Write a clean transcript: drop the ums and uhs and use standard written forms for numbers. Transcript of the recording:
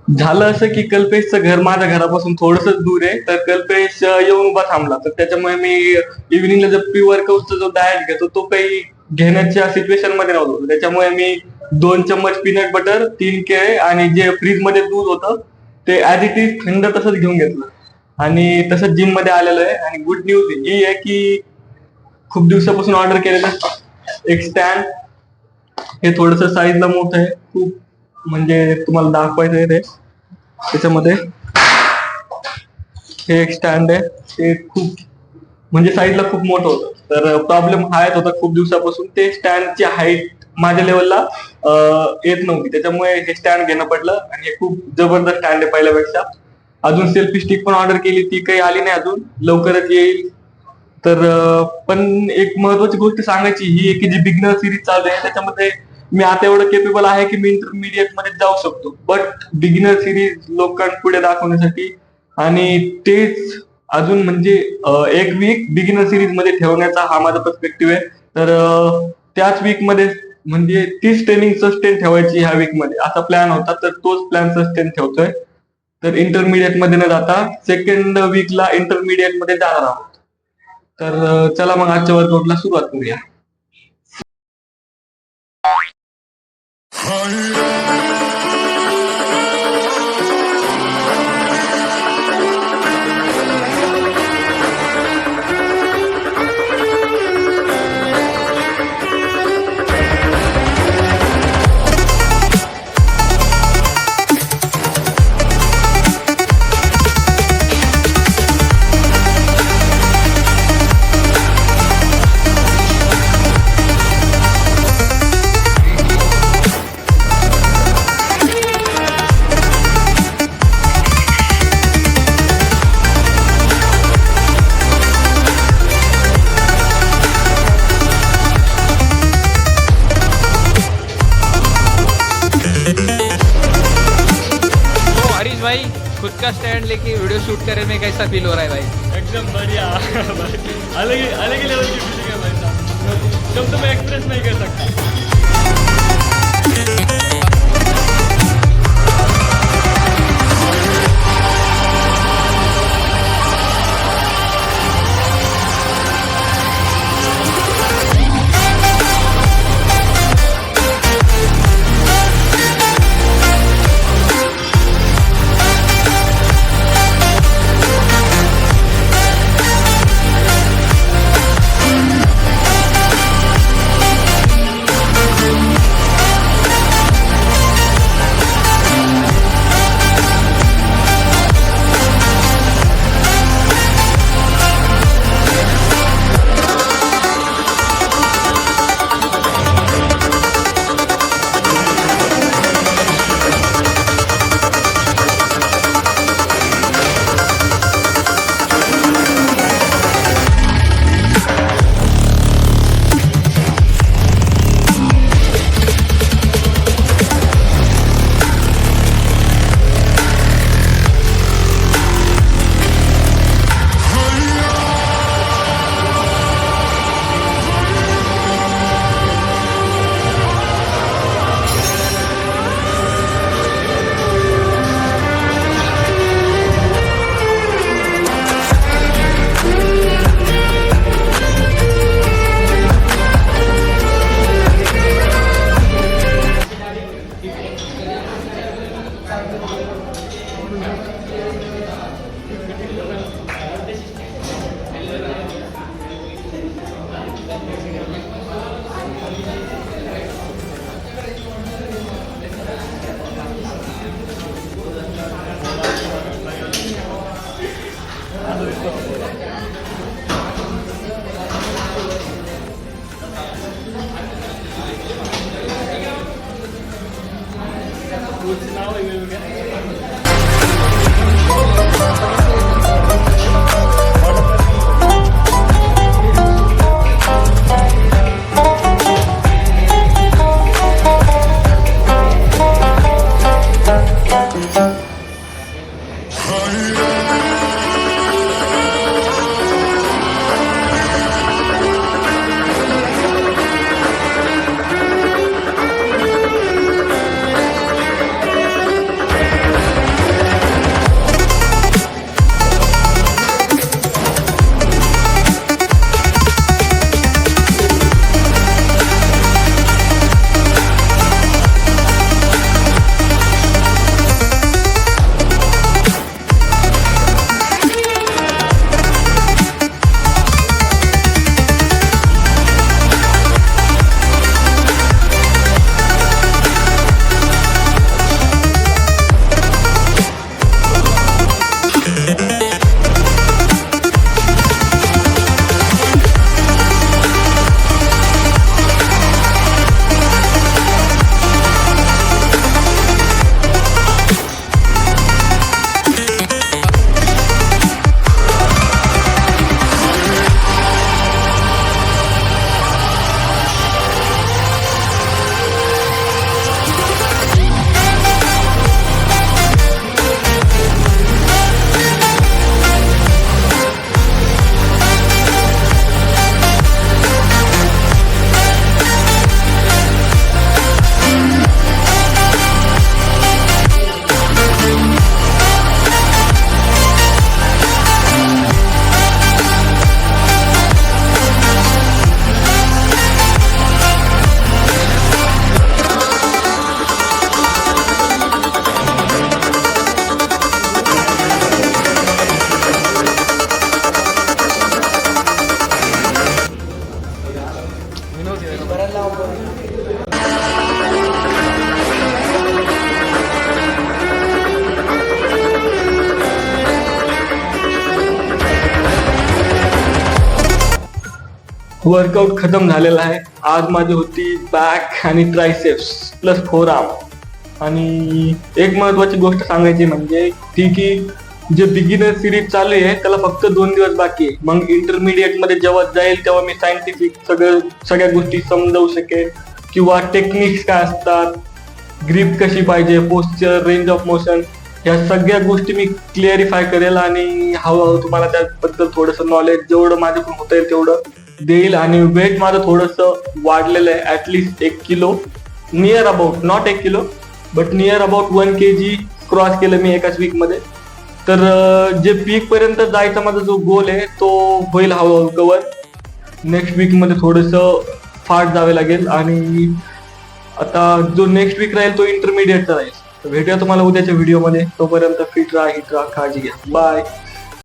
झालं असं की कल्पेशचं घर माझ्या घरापासून थोडंसं दूर आहे, तर कल्पेश येऊन उभा थांबला. तर त्याच्यामुळे मी इव्हिनिंगला जो प्री वर्कआउटचा जो डाएट घेतो तो काही घेण्याच्या सिच्युएशन मध्ये नव्हतो. त्याच्यामुळे मी 2 चम्मच पीनट बटर, 3 केळे आणि जे फ्रीज मध्ये दूध होतं ते ऍज इट इज थंड तसंच घेऊन घेतलं आणि तसंच जिम मध्ये आलेलो आहे. आणि गुड न्यूज ही आहे की खूप दिवसापासून ऑर्डर केलेलं एक स्टँड, हे थोडस साईजला मोठं आहे खूप, म्हणजे तुम्हाला दाखवायचं आहे ते. त्याच्यामध्ये हे एक स्टँड आहे, ते खूप म्हणजे साईजला खूप मोठं होतं. तर प्रॉब्लेम हा येत होता खूप दिवसापासून, ते स्टँडची हाईट माझ्या लेवलला येत नव्हती. त्याच्यामुळे हे स्टँड घेणं पडलं आणि हे खूप जबरदस्त स्टँड आहे पहिल्यापेक्षा. अजून सेल्फी स्टिक पण ऑर्डर केली, ती काही आली नाही अजून, लवकरच येईल. तर पण एक महत्वाची गोष्ट सांगायची ही आहे की जी बिगनर सिरीज चालू आहे त्याच्यामध्ये मी आता एवढं केपेबल आहे की मी इंटरमिडिएट मध्ये जाऊ शकतो. बट बिगिनर सिरीज लोकांपुढे दाखवण्यासाठी आणि तेच अजून म्हणजे एक वीक बिगिनर सिरीज मध्ये ठेवण्याचा हा माझा पर्स्पेक्टिव्ह आहे. तर त्याच वीक मध्ये म्हणजे तीच ट्रेनिंग सस्टेन ठेवायची ह्या वीक मध्ये असा प्लॅन होता, तर तोच प्लॅन सस्टेन ठेवतोय. तर इंटरमिडिएट मध्ये न जाता सेकंड वीकला इंटरमिडिएट मध्ये जाणार आहोत. तर चला मग आजच्या वर्कआउटला सुरुवात करूया. तो हरीश भाई खुद का स्टैंड लेके वीडियो शूट करे में कैसा फील हो रहा है भाई? एकदम बढ़िया अलग ही लेवल की फीलिंग है भाई साहब, जब तो मैं एक्सप्रेस नहीं कर सकता। वर्कआउट खतम झालेला आहे. आज माझी होती बॅक आणि ट्रायसेप्स प्लस फोरआर्म. आणि एक महत्वाची गोष्ट सांगायची म्हणजे ती की जे बिगिनर सिरीज चालू आहे त्याला फक्त 2 दिवस बाकी आहे. मग इंटरमिडिएट मध्ये जेव्हा जाईल तेव्हा मी सायंटिफिक सगळ्या गोष्टी समजावू शकेन किंवा टेक्निक्स काय असतात, ग्रिप कशी पाहिजे, पोस्चर, रेंज ऑफ मोशन, या सगळ्या गोष्टी मी क्लिअरिफाय करेल आणि हळूहळू तुम्हाला त्याबद्दल थोडंसं नॉलेज जेवढं माझ्याकडून होता येईल तेवढं देईल. आणि वेट माझं थोडंसं वाढलेलं आहे, at least 1 kilo, near about, not 1 kilo but near about 1 kg cross केलं मी एकाच वीक मध्ये. तर जे पीक पर्यंत जायचा माझा जो गोल आहे तो होईल हळूहळू कवर. नेक्स्ट वीक मध्ये थोडंसं फास्ट जावे लागेल आणि आता जो नेक्स्ट वीक राहील तो इंटरमिडिएटचा राहील. भेटूया तुम्हाला उद्याच्या व्हिडिओमध्ये. तोपर्यंत फिट राहा, हिट राहा, काळजी घ्या. बाय.